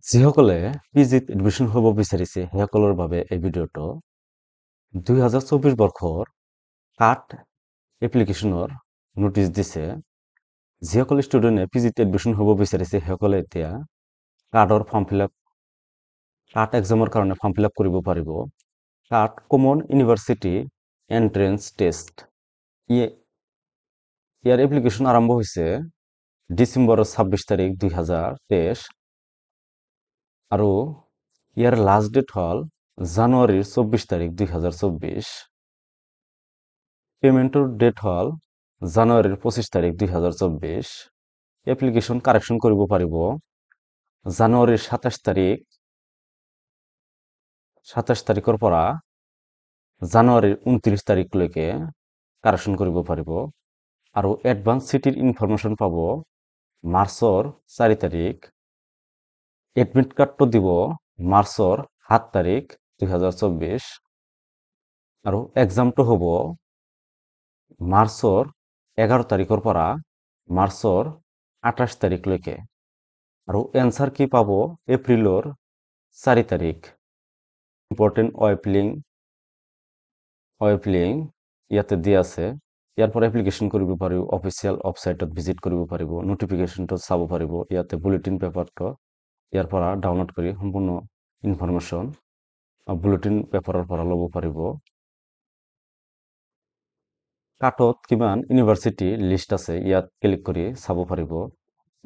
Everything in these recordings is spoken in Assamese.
যিসকলে পিজিত এডমিশ্যন হ'ব বিচাৰিছে সেইসকলৰ বাবে এই ভিডিঅ'টো 2024 বৰ্ষৰ কাট এপ্লিকেশ্যনৰ নোটিছ দিছে। যিসকলে ষ্টুডেণ্টে পিজিত এডমিশ্যন হ'ব বিচাৰিছে সেইসকলে এতিয়া কাটৰ কাট এক্সামৰ কাৰণে ফৰ্ম ফিল আপ কৰিব পাৰিব। কাট কমন ইউনিভাৰ্চিটি এণ্ট্ৰেন্স টেষ্ট ইয়াৰ এপ্লিকেশ্যন আৰম্ভ হৈছে ডিচেম্বৰৰ 26 তাৰিখ 2023 আৰু ইয়াৰ লাষ্ট ডেট হ'ল জানুৱাৰীৰ 24 তাৰিখ 2024। পেমেণ্টৰ ডেট হ'ল জানুৱাৰীৰ 25 তাৰিখ 2024। এপ্লিকেশ্যন কাৰেকশ্যন কৰিব পাৰিব জানুৱাৰীৰ 27 তাৰিখৰ পৰা জানুৱাৰীৰ 29 তাৰিখলৈকে কাৰেকশ্যন কৰিব পাৰিব আৰু এডভান্স চিটিৰ ইনফৰমেশ্যন পাব মাৰ্চৰ 4 তাৰিখ। এডমিট কাৰ্ডটো দিব মাৰ্চৰ 7 তাৰিখ 2024 আৰু এক্সামটো হ'ব মাৰ্চৰ 11 তাৰিখৰ পৰা মাৰ্চৰ 28 তাৰিখলৈকে আৰু এনচাৰ কি পাব এপ্ৰিলৰ 4 তাৰিখ। ইম্পৰ্টেণ্ট ৱেবলিং ইয়াতে দিয়া আছে। ইয়াৰ পৰা এপ্লিকেশ্যন কৰিব পাৰিব, অফিচিয়েল ৱেবছাইটত ভিজিট কৰিব পাৰিব, নোটিফিকেশ্যনটো চাব পাৰিব। ইয়াতে বুলেটিন পেপাৰটো ইয়াৰ পৰা ডাউনলোড কৰি সম্পূৰ্ণ ইনফৰমেশ্যন বুলেটিন পেপাৰৰ পৰা ল'ব পাৰিব। কাটত কিমান ইউনিভাৰ্চিটি লিষ্ট আছে ইয়াত ক্লিক কৰি চাব পাৰিব।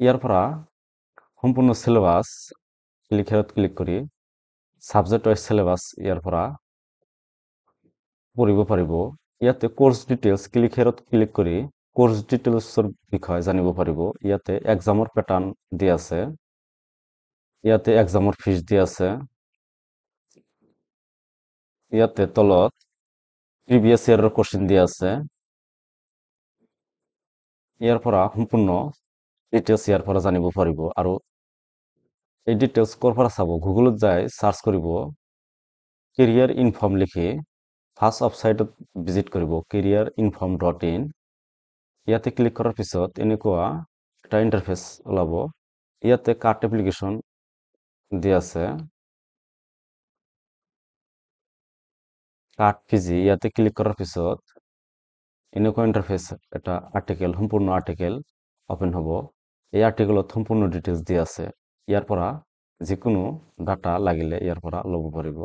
ইয়াৰ পৰা সম্পূৰ্ণ চিলেবাছ হেৰত ক্লিক কৰি ছাবজেক্ট ৱাইজ চিলেবাছ ইয়াৰ পৰা পঢ়িব পাৰিব। ইয়াতে কোৰ্চ ডিটেইলছ হেৰত ক্লিক কৰি কোৰ্চ ডিটেইলছৰ বিষয়ে জানিব পাৰিব। ইয়াতে এক্সামৰ পেটাৰ্ণ দিয়া আছে। ইয়াতে এক্সামৰ ফিজ দিয়া আছে। ইয়াতে তলত প্ৰিভিয়াছ ইয়াৰৰ কোৱেশ্চন দিয়া আছে। ইয়াৰ পৰা সম্পূৰ্ণ ডিটেইলছ ইয়াৰ পৰা জানিব পাৰিব আৰু এই ডিটেইলছ ক'ৰ পৰা চাব গুগলত যাই চাৰ্চ কৰিব কেৰিয়াৰ ইনফৰ্ম লিখি ফাৰ্ষ্ট ৱেবছাইটত ভিজিট কৰিব careerinform.in। ইয়াতে ক্লিক কৰাৰ পিছত এনেকুৱা এটা ইণ্টাৰফেচ ওলাব। ইয়াতে কাট এপ্লিকেশ্যন দিয়া আছে। কাট পিজি ইয়াতে ক্লিক কৰাৰ পিছত এনেকুৱা ইণ্টাৰফেচ এটা আৰ্টিকেল সম্পূৰ্ণ আৰ্টিকেল অপেন হ'ব। এই আৰ্টিকেলত সম্পূৰ্ণ ডিটেইলছ দিয়া আছে। ইয়াৰ পৰা যিকোনো ডাটা লাগিলে ইয়াৰ পৰা ল'ব পাৰিব।